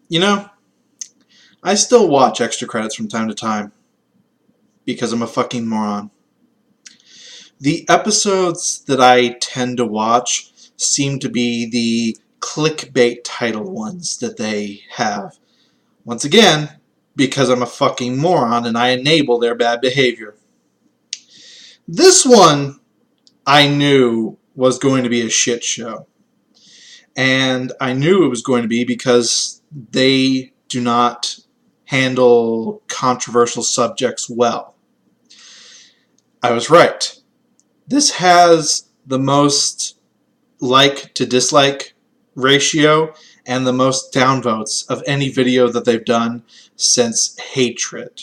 You know, I still watch extra credits from time to time because I'm a fucking moron. The episodes that I tend to watch seem to be the clickbait title ones that they have. Once again, because I'm a fucking moron and I enable their bad behavior. This one I knew was going to be a shit show. And I knew it was going to be because they do not handle controversial subjects well. I was right. This has the most like to dislike ratio and the most downvotes of any video that they've done since Hatred.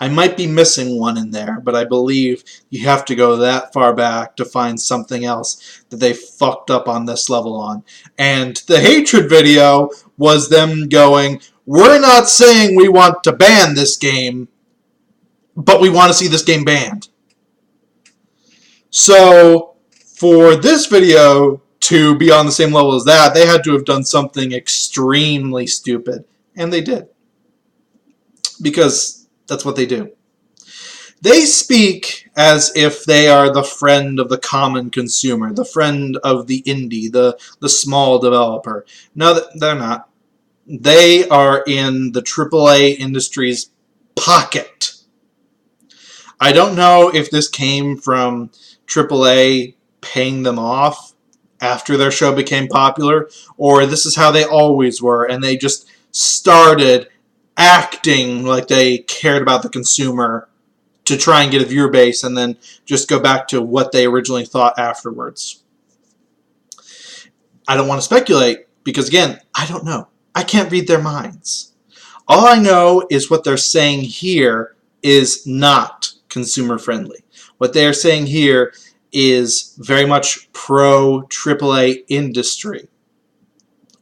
I might be missing one in there, but I believe you have to go that far back to find something else that they fucked up on this level on. And the Hatred video was them going, we're not saying we want to ban this game, but we want to see this game banned. So, for this video to be on the same level as that, they had to have done something extremely stupid. And they did. Because that's what they do. They speak as if they are the friend of the common consumer, the friend of the indie, the small developer. No, they're not. They are in the AAA industry's pocket. I don't know if this came from AAA paying them off after their show became popular, or this is how they always were, and they just started acting like they cared about the consumer to try and get a viewer base and then just go back to what they originally thought afterwards. I don't want to speculate because, again, I don't know. I can't read their minds. All I know is what they're saying here is not consumer friendly. What they are saying here is very much pro AAA industry,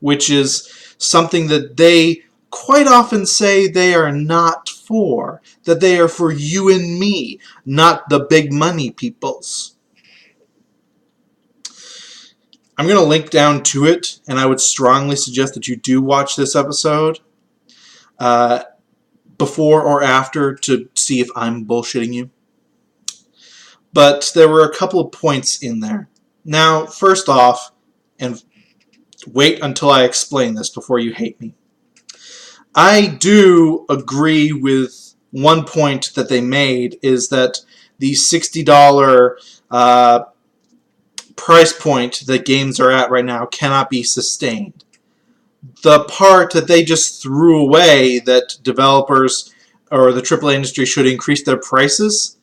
which is something that they quite often say they are not for, that they are for you and me, not the big money peoples. I'm going to link down to it, and I would strongly suggest that you do watch this episode before or after to see if I'm bullshitting you. But there were a couple of points in there. Now, first off, and wait until I explain this before you hate me, I do agree with one point that they made is that the $60 price point that games are at right now cannot be sustained. The part that they just threw away, that developers or the AAA industry should increase their prices,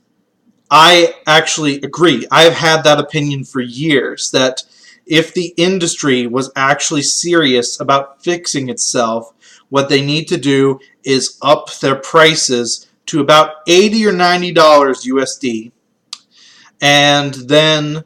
I actually agree. I have had that opinion for years, that if the industry was actually serious about fixing itself, what they need to do is up their prices to about $80 or $90 USD, and then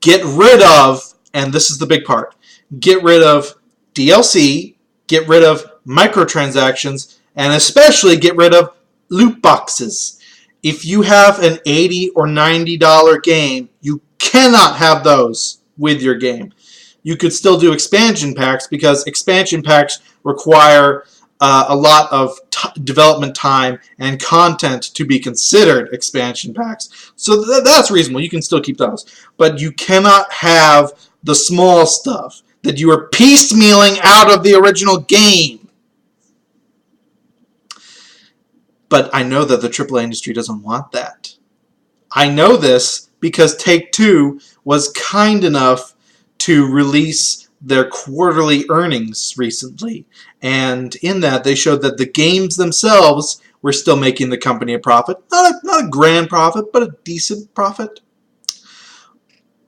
get rid of, and this is the big part, get rid of DLC, get rid of microtransactions, and especially get rid of loot boxes. If you have an $80 or $90 game, you cannot have those with your game. You could still do expansion packs because expansion packs require a lot of development time and content to be considered expansion packs. So that's reasonable. You can still keep those. But you cannot have the small stuff that you are piecemealing out of the original game. But I know that the AAA industry doesn't want that. I know this because Take-Two was kind enough to release their quarterly earnings recently. And in that, they showed that the games themselves were still making the company a profit. Not a grand profit, but a decent profit.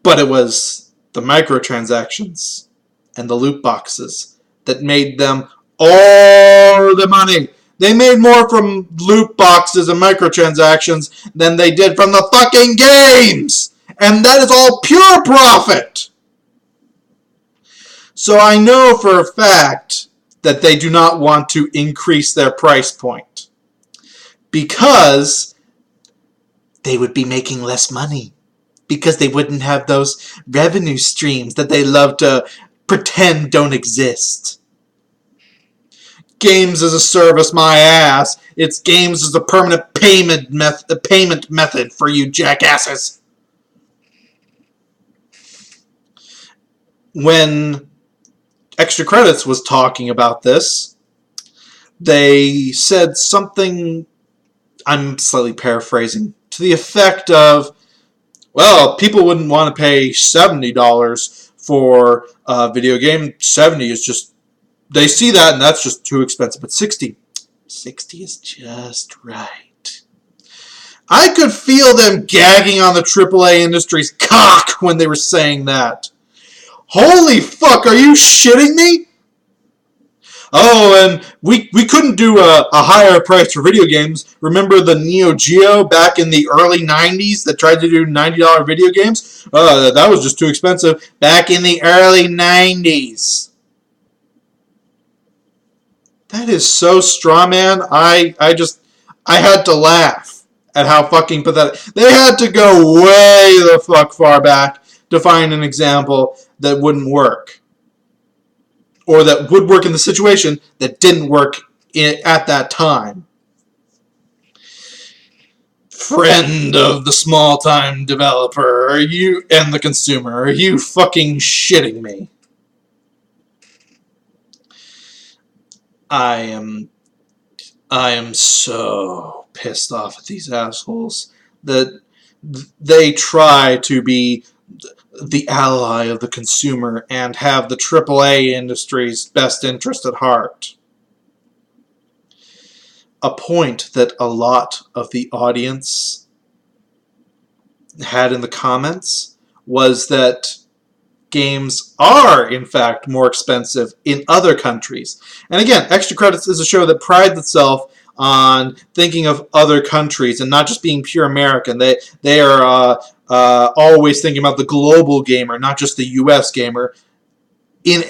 But it was the microtransactions and the loot boxes that made them all the money. They made more from loot boxes and microtransactions than they did from the fucking games! And that is all pure profit! So I know for a fact that they do not want to increase their price point, because they would be making less money, because they wouldn't have those revenue streams that they love to pretend don't exist. games as a service, my ass. It's games as a permanent payment method for you jackasses. When Extra Credits was talking about this, they said something, I'm slightly paraphrasing, to the effect of, well, people wouldn't want to pay $70 for a video game. 70 is just, they see that and that's just too expensive. But 60 is just right. I could feel them gagging on the AAA industry's cock when they were saying that. Holy fuck, are you shitting me? Oh, and we couldn't do a higher price for video games. Remember the Neo Geo back in the early 90s that tried to do $90 video games? That was just too expensive back in the early 90s. That is so straw man. I had to laugh at how fucking pathetic. They had to go way the fuck far back to find an example that wouldn't work. Or that would work in the situation that didn't work at that time. Friend of the small-time developer, are you and the consumer, are you fucking shitting me? I am so pissed off at these assholes that they try to be the ally of the consumer and have the AAA industry's best interest at heart. A point that a lot of the audience had in the comments was that games are, in fact, more expensive in other countries. And again, Extra Credits is a show that prides itself on thinking of other countries and not just being pure American. They are always thinking about the global gamer, not just the U.S. gamer. In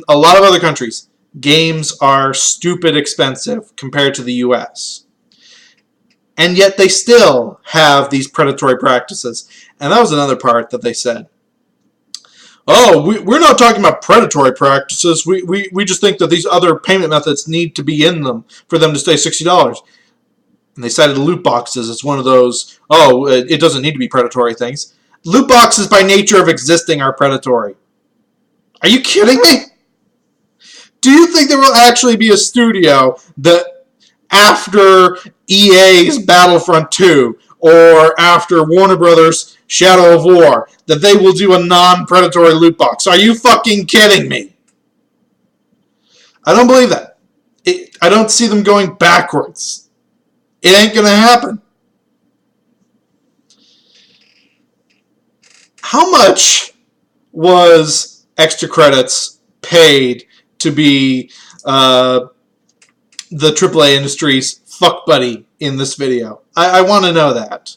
a lot of other countries, games are stupid expensive compared to the U.S. And yet they still have these predatory practices. And that was another part that they said. Oh, we're not talking about predatory practices. We just think that these other payment methods need to be in them for them to stay $60. And they cited loot boxes as one of those, it doesn't need to be predatory things. Loot boxes by nature of existing are predatory. Are you kidding me? Do you think there will actually be a studio that after EA's Battlefront 2 or after Warner Brothers' Shadow of War that they will do a non-predatory loot box? Are you fucking kidding me? I don't believe that. I don't see them going backwards. It ain't gonna happen. How much was Extra Credits paid to be the AAA industry's fuck buddy in this video? I want to know that.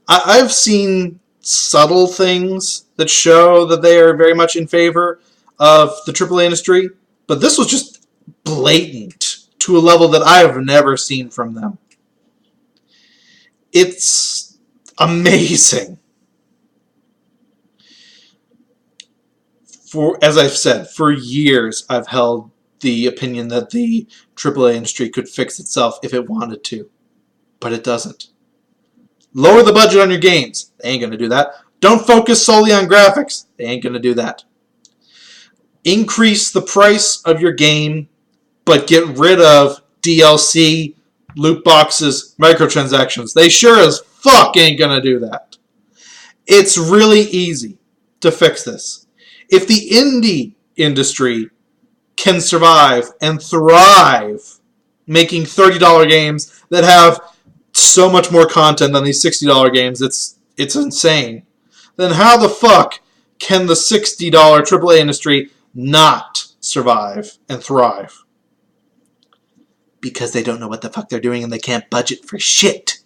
I've seen subtle things that show that they are very much in favor of the AAA industry, but this was just blatant to a level that I have never seen from them. It's amazing. As I've said, for years I've held the opinion that the AAA industry could fix itself if it wanted to, but it doesn't. Lower the budget on your games. They ain't going to do that. Don't focus solely on graphics. They ain't going to do that. Increase the price of your game, but get rid of DLC, loot boxes, microtransactions. They sure as fuck ain't going to do that. It's really easy to fix this. If the indie industry can survive and thrive making $30 games that have so much more content than these $60 games, it's insane. Then how the fuck can the $60 AAA industry not survive and thrive? Because they don't know what the fuck they're doing and they can't budget for shit.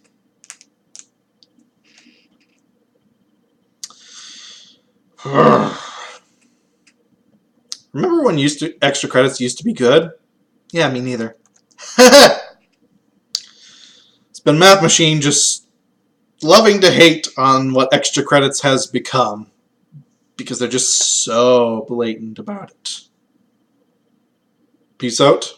Remember when Extra Credits used to be good? Yeah, me neither. It's been Math Machine just loving to hate on what Extra Credits has become because they're just so blatant about it. Peace out.